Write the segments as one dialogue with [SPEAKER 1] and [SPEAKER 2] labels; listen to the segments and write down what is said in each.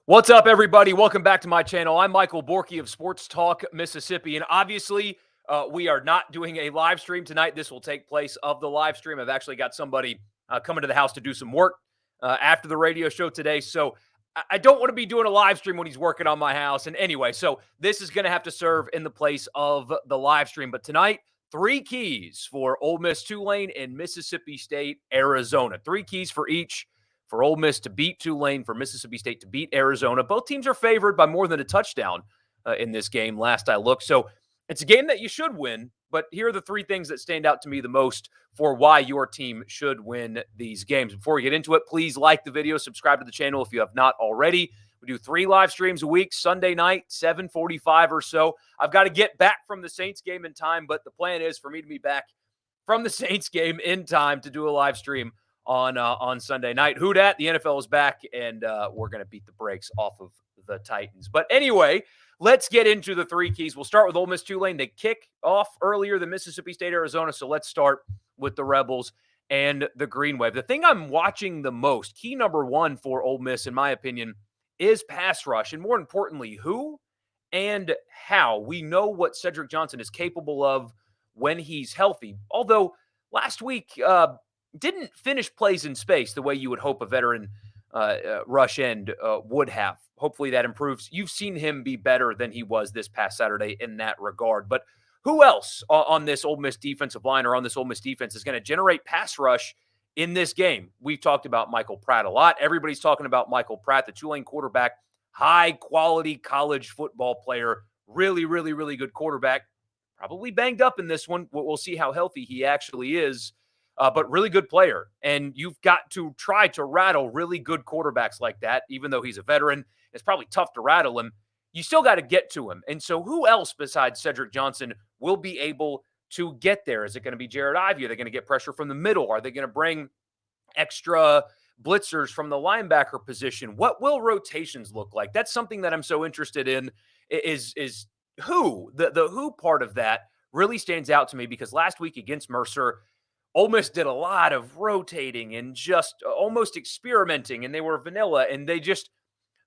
[SPEAKER 1] What's up, everybody? Welcome back to my channel. I'm Michael Borky of Sports Talk Mississippi, and obviously, we are not doing a live stream tonight. This will take place of the live stream. I've actually got somebody coming to the house to do some work after the radio show today, so I don't want to be doing a live stream when he's working on my house. And anyway, so this is going to have to serve in the place of the live stream. But tonight, three keys for Ole Miss, Tulane, and Mississippi State, Arizona. Three keys for each. For Ole Miss to beat Tulane, for Mississippi State to beat Arizona. Both teams are favored by more than a touchdown in this game, last I looked. So it's a game that you should win, but here are the three things that stand out to me the most for why your team should win these games. Before we get into it, please like the video, subscribe to the channel if you have not already. We do 3 live streams a week, Sunday night, 7:45 or so. I've got to get back from the Saints game in time, but the plan is for me to be back from the Saints game in time to do a live stream on Sunday night. Who dat? The NFL is back, and we're going to beat the brakes off of the Titans. But anyway, let's get into the three keys. We'll start with Ole Miss Tulane. They kick off earlier than Mississippi State, Arizona, so let's start with the Rebels and the Green Wave. The thing I'm watching the most, key number one for Ole Miss, in my opinion, is pass rush, and more importantly, who and how. We know what Cedric Johnson is capable of when he's healthy, although last week didn't finish plays in space the way you would hope a veteran rush end would have. Hopefully that improves. You've seen him be better than he was this past Saturday in that regard. But who else on this Ole Miss defensive line or on this Ole Miss defense is going to generate pass rush in this game? We've talked about Michael Pratt a lot. Everybody's talking about Michael Pratt, the Tulane quarterback, high-quality college football player, really, really, really good quarterback. Probably banged up in this one. We'll see how healthy he actually is. But really good player. And you've got to try to rattle really good quarterbacks like that, even though he's a veteran. It's probably tough to rattle him. You still got to get to him. And so who else besides Cedric Johnson will be able to get there? Is it going to be Jared Ivey? Are they going to get pressure from the middle? Are they going to bring extra blitzers from the linebacker position? What will rotations look like? That's something that I'm so interested in is who. The who part of that really stands out to me because last week against Mercer, Ole Miss did a lot of rotating and just almost experimenting, and they were vanilla, and they just,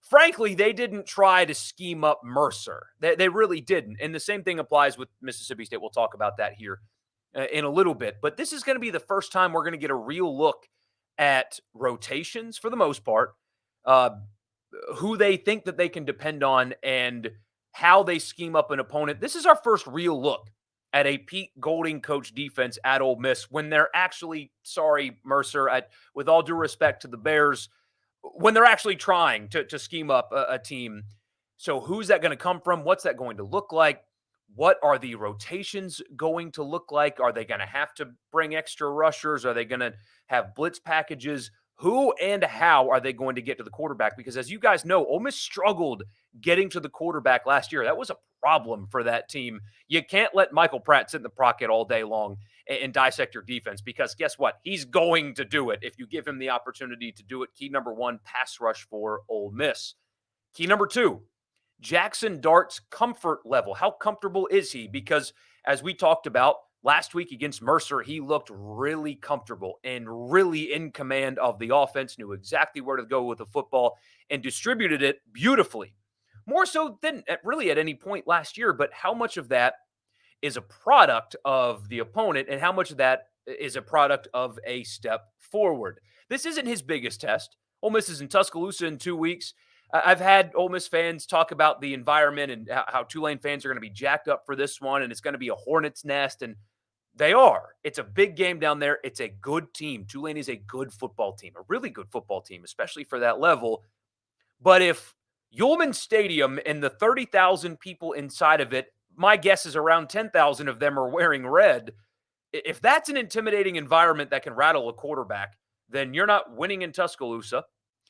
[SPEAKER 1] frankly, they didn't try to scheme up Mercer. They really didn't, and the same thing applies with Mississippi State. We'll talk about that here in a little bit, but this is going to be the first time we're going to get a real look at rotations for the most part, who they think that they can depend on, and how they scheme up an opponent. This is our first real look at a Pete Golding coach defense at Ole Miss when they're actually, sorry, Mercer, with all due respect to the Bears, when they're actually trying to scheme up a team. So who's that going to come from? What's that going to look like? What are the rotations going to look like? Are they going to have to bring extra rushers? Are they going to have blitz packages? Who and how are they going to get to the quarterback? Because as you guys know, Ole Miss struggled getting to the quarterback last year. That was a problem for that team. You can't let Michael Pratt sit in the pocket all day long and dissect your defense because guess what? He's going to do it if you give him the opportunity to do it. Key number one, pass rush for Ole Miss. Key number two, Jackson Dart's comfort level. How comfortable is he? Because as we talked about last week against Mercer, he looked really comfortable and really in command of the offense, knew exactly where to go with the football, and distributed it beautifully. More so than really at any point last year, but how much of that is a product of the opponent and how much of that is a product of a step forward? This isn't his biggest test. Ole Miss is in Tuscaloosa in 2 weeks. I've had Ole Miss fans talk about the environment and how Tulane fans are going to be jacked up for this one, and it's going to be a hornet's nest, and they are. It's a big game down there. It's a good team. Tulane is a good football team, a really good football team, especially for that level. But if Yulman Stadium and the 30,000 people inside of it, my guess is around 10,000 of them are wearing red. If that's an intimidating environment that can rattle a quarterback, then you're not winning in Tuscaloosa.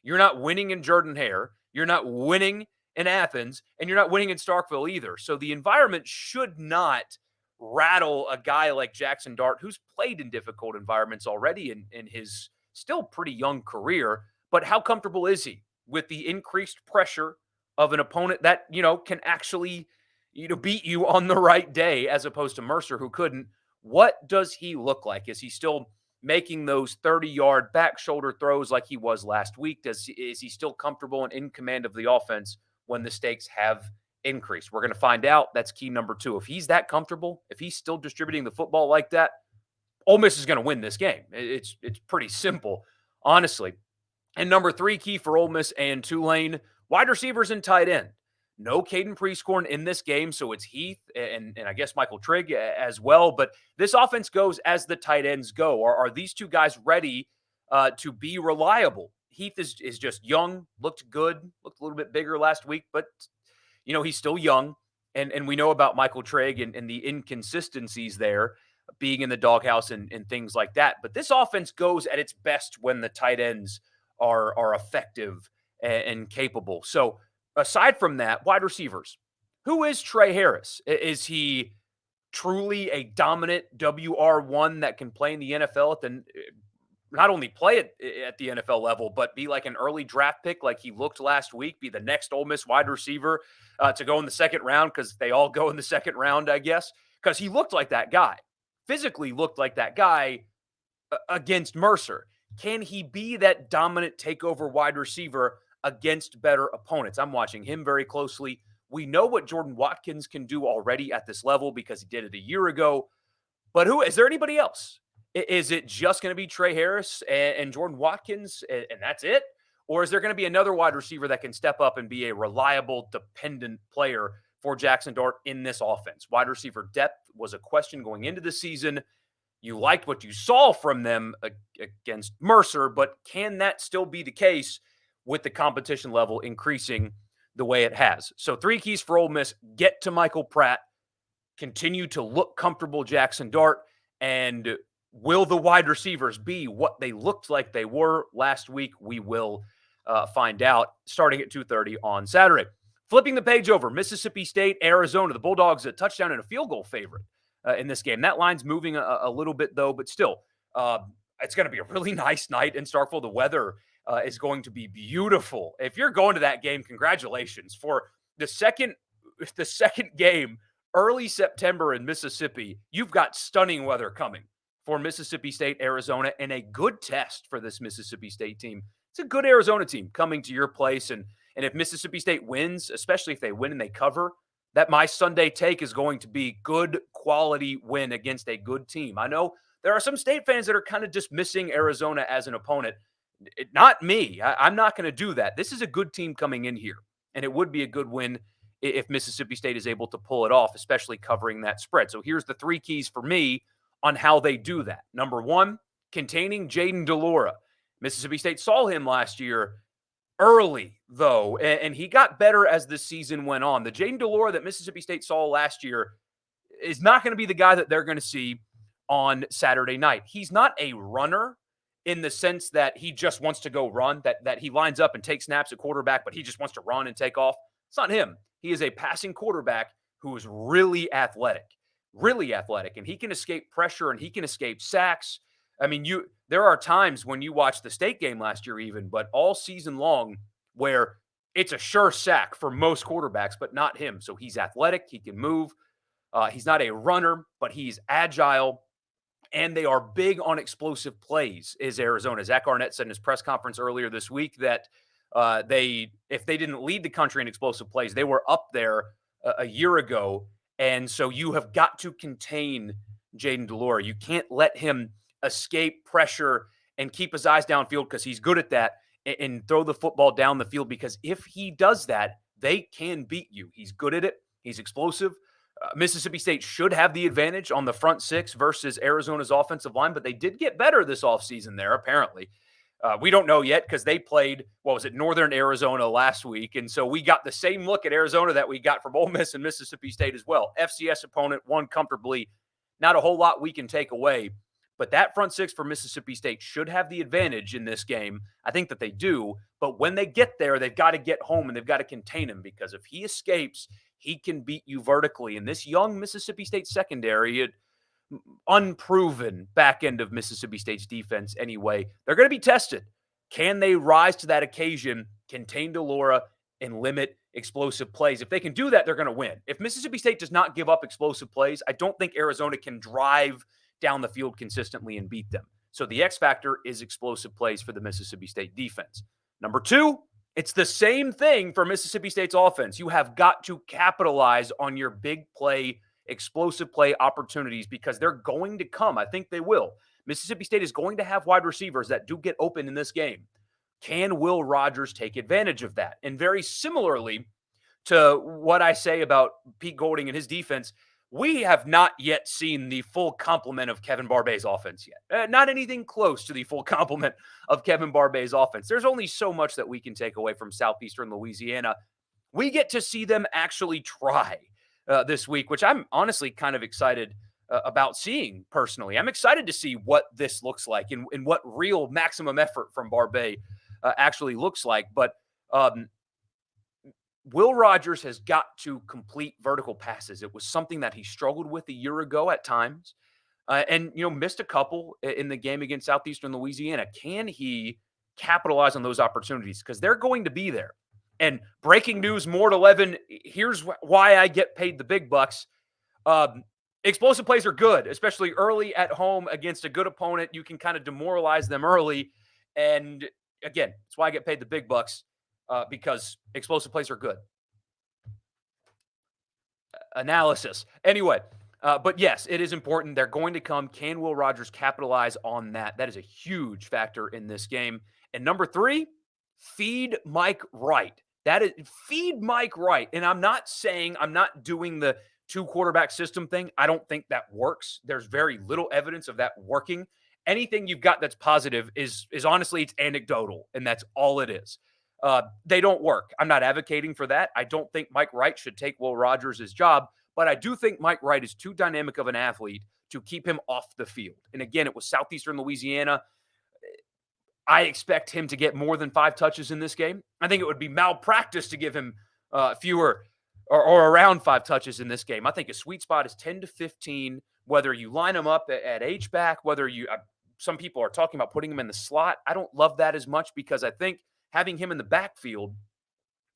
[SPEAKER 1] You're not winning in Jordan-Hare. You're not winning in Athens, and you're not winning in Starkville either. So the environment should not rattle a guy like Jackson Dart, who's played in difficult environments already in his still pretty young career. But how comfortable is he with the increased pressure of an opponent that, can actually, beat you on the right day as opposed to Mercer, who couldn't? What does he look like? Is he still making those 30-yard back shoulder throws like he was last week? Is he still comfortable and in command of the offense when the stakes have increased? We're going to find out. That's key number 2. If he's that comfortable, if he's still distributing the football like that, Ole Miss is going to win this game. It's pretty simple, honestly. And number 3 key for Ole Miss and Tulane, wide receivers and tight end. No Caden Prescorn in this game, so it's Heath and I guess Michael Trigg as well. But this offense goes as the tight ends go. Are these two guys ready to be reliable? Heath is just young, looked good, looked a little bit bigger last week, but he's still young. And we know about Michael Trigg and the inconsistencies there, being in the doghouse and things like that. But this offense goes at its best when the tight ends are effective and capable. So aside from that, wide receivers. Who is Trey Harris? Is he truly a dominant WR1 that can play in the NFL not only play at the NFL level, but be like an early draft pick like he looked last week, be the next Ole Miss wide receiver to go in the second round, because they all go in the second round, I guess, because he looked like that guy, physically looked like that guy against Mercer. Can he be that dominant takeover wide receiver against better opponents? I'm watching him very closely. We know what Jordan Watkins can do already at this level because he did it a year ago. But is there anybody else? Is it just going to be Trey Harris and Jordan Watkins, and that's it? Or is there going to be another wide receiver that can step up and be a reliable, dependent player for Jackson Dart in this offense? Wide receiver depth was a question going into the season. You liked what you saw from them against Mercer, but can that still be the case with the competition level increasing the way it has? So 3 keys for Ole Miss: get to Michael Pratt, continue to look comfortable Jackson Dart, and will the wide receivers be what they looked like they were last week? We will find out starting at 2:30 on Saturday. Flipping the page over, Mississippi State, Arizona. The Bulldogs a touchdown and a field goal favorite in this game. That line's moving a little bit, though, but still, it's going to be a really nice night in Starkville. The weather is going to be beautiful. If you're going to that game, congratulations. For the second game, early September in Mississippi, you've got stunning weather coming for Mississippi State, Arizona, and a good test for this Mississippi State team. It's a good Arizona team coming to your place, and if Mississippi State wins, especially if they win and they cover, that my Sunday take is going to be good quality win against a good team. I know there are some State fans that are kind of dismissing Arizona as an opponent. Not me. I'm not going to do that. This is a good team coming in here, and it would be a good win if Mississippi State is able to pull it off, especially covering that spread. So here's the 3 keys for me on how they do that. Number 1, containing Jaden Delora. Mississippi State saw him last year early, though, and he got better as the season went on. The Jaden Delora that Mississippi State saw last year is not going to be the guy that they're going to see on Saturday night. He's not a runner in the sense that he just wants to go run, that he lines up and takes snaps at quarterback, but he just wants to run and take off. It's not him. He is a passing quarterback who is really athletic, and he can escape pressure and he can escape sacks. I mean, there are times when you watch the State game last year even, but all season long, where it's a sure sack for most quarterbacks, but not him. So he's athletic. He can move. He's not a runner, but he's agile. And they are big on explosive plays, is Arizona. Zach Arnett said in his press conference earlier this week that if they didn't lead the country in explosive plays, they were up there a year ago. And so you have got to contain Jaden Delora. You can't let him escape pressure and keep his eyes downfield, because he's good at that, and throw the football down the field, because if he does that, they can beat you. He's good at it. He's explosive. Mississippi State should have the advantage on the front 6 versus Arizona's offensive line, but they did get better this offseason there, apparently. We don't know yet because they played, Northern Arizona last week, and so we got the same look at Arizona that we got from Ole Miss and Mississippi State as well. FCS opponent, won comfortably. Not a whole lot we can take away, but that front 6 for Mississippi State should have the advantage in this game. I think that they do, but when they get there, they've got to get home and they've got to contain him, because if he escapes, he can beat you vertically. And this young Mississippi State secondary, unproven back end of Mississippi State's defense anyway, they're going to be tested. Can they rise to that occasion, contain Delora, and limit explosive plays? If they can do that, they're going to win. If Mississippi State does not give up explosive plays, I don't think Arizona can drive down the field consistently and beat them. So the X factor is explosive plays for the Mississippi State defense. Number two, it's the same thing for Mississippi State's offense. You have got to capitalize on your big play, explosive play opportunities because they're going to come. I think they will. Mississippi State is going to have wide receivers that do get open in this game. Can Will Rogers take advantage of that? And very similarly to what I say about Pete Golding and his defense, we have not yet seen the full complement of Kevin Barbay's offense yet. Not anything close to the full complement of Kevin Barbay's offense. There's only so much that we can take away from Southeastern Louisiana. We get to see them actually try this week, which I'm honestly kind of excited about seeing personally. I'm excited to see what this looks like and what real maximum effort from Barbay actually looks like. But Will Rogers has got to complete vertical passes. It was something that he struggled with a year ago at times and, missed a couple in the game against Southeastern Louisiana. Can he capitalize on those opportunities? Because they're going to be there. And breaking news, Mort 11, here's why I get paid the big bucks. Explosive plays are good, especially early at home against a good opponent. You can kind of demoralize them early. And again, that's why I get paid the big bucks. Because explosive plays are good. Analysis. Anyway, but yes, it is important. They're going to come. Can Will Rogers capitalize on that? That is a huge factor in this game. And number three, feed Mike Wright. That is feed Mike Wright. And I'm not doing the 2-quarterback system thing. I don't think that works. There's very little evidence of that working. Anything you've got that's positive is honestly, it's anecdotal, and that's all it is. They don't work. I'm not advocating for that. I don't think Mike Wright should take Will Rogers' job, but I do think Mike Wright is too dynamic of an athlete to keep him off the field. And again, it was Southeastern Louisiana. I expect him to get more than 5 touches in this game. I think it would be malpractice to give him fewer or around 5 touches in this game. I think a sweet spot is 10 to 15, whether you line him up at H-back, whether you some people are talking about putting him in the slot. I don't love that as much because I think having him in the backfield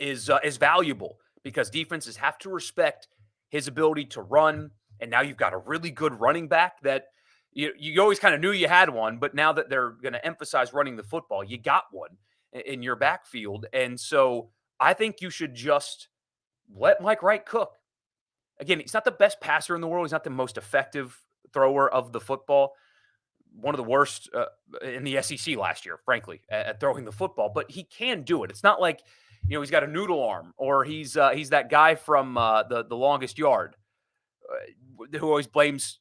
[SPEAKER 1] is valuable because defenses have to respect his ability to run. And now you've got a really good running back that you always kind of knew you had one, but now that they're going to emphasize running the football, you got one in your backfield. And so I think you should just let Mike Wright cook. Again, he's not the best passer in the world. He's not the most effective thrower of the football. One of the worst in the SEC last year, frankly, at throwing the football. But he can do it. It's not like, he's got a noodle arm or he's that guy from the Longest Yard who always blames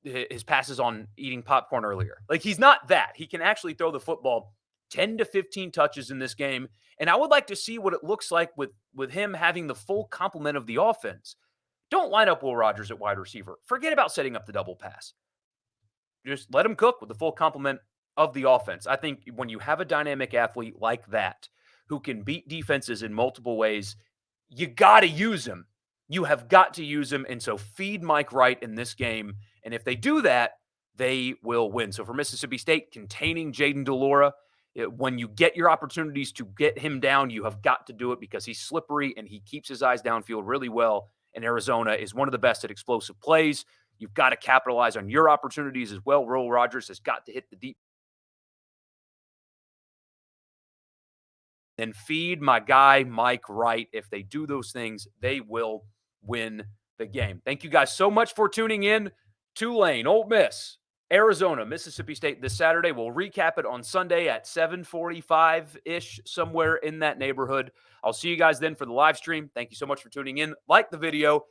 [SPEAKER 1] his passes on eating popcorn earlier. Like, he's not that. He can actually throw the football 10 to 15 touches in this game. And I would like to see what it looks like with him having the full complement of the offense. Don't line up Will Rogers at wide receiver. Forget about setting up the double pass. Just let him cook with the full complement of the offense. I think when you have a dynamic athlete like that who can beat defenses in multiple ways, you got to use him. You have got to use him. And so feed Mike Wright in this game. And if they do that, they will win. So for Mississippi State, containing Jaden DeLora, when you get your opportunities to get him down, you have got to do it because he's slippery and he keeps his eyes downfield really well. And Arizona is one of the best at explosive plays. You've got to capitalize on your opportunities as well. Will Rogers has got to hit the deep. And feed my guy, Mike Wright. If they do those things, they will win the game. Thank you guys so much for tuning in. Tulane, Ole Miss, Arizona, Mississippi State this Saturday. We'll recap it on Sunday at 7:45-ish, somewhere in that neighborhood. I'll see you guys then for the live stream. Thank you so much for tuning in. Like the video.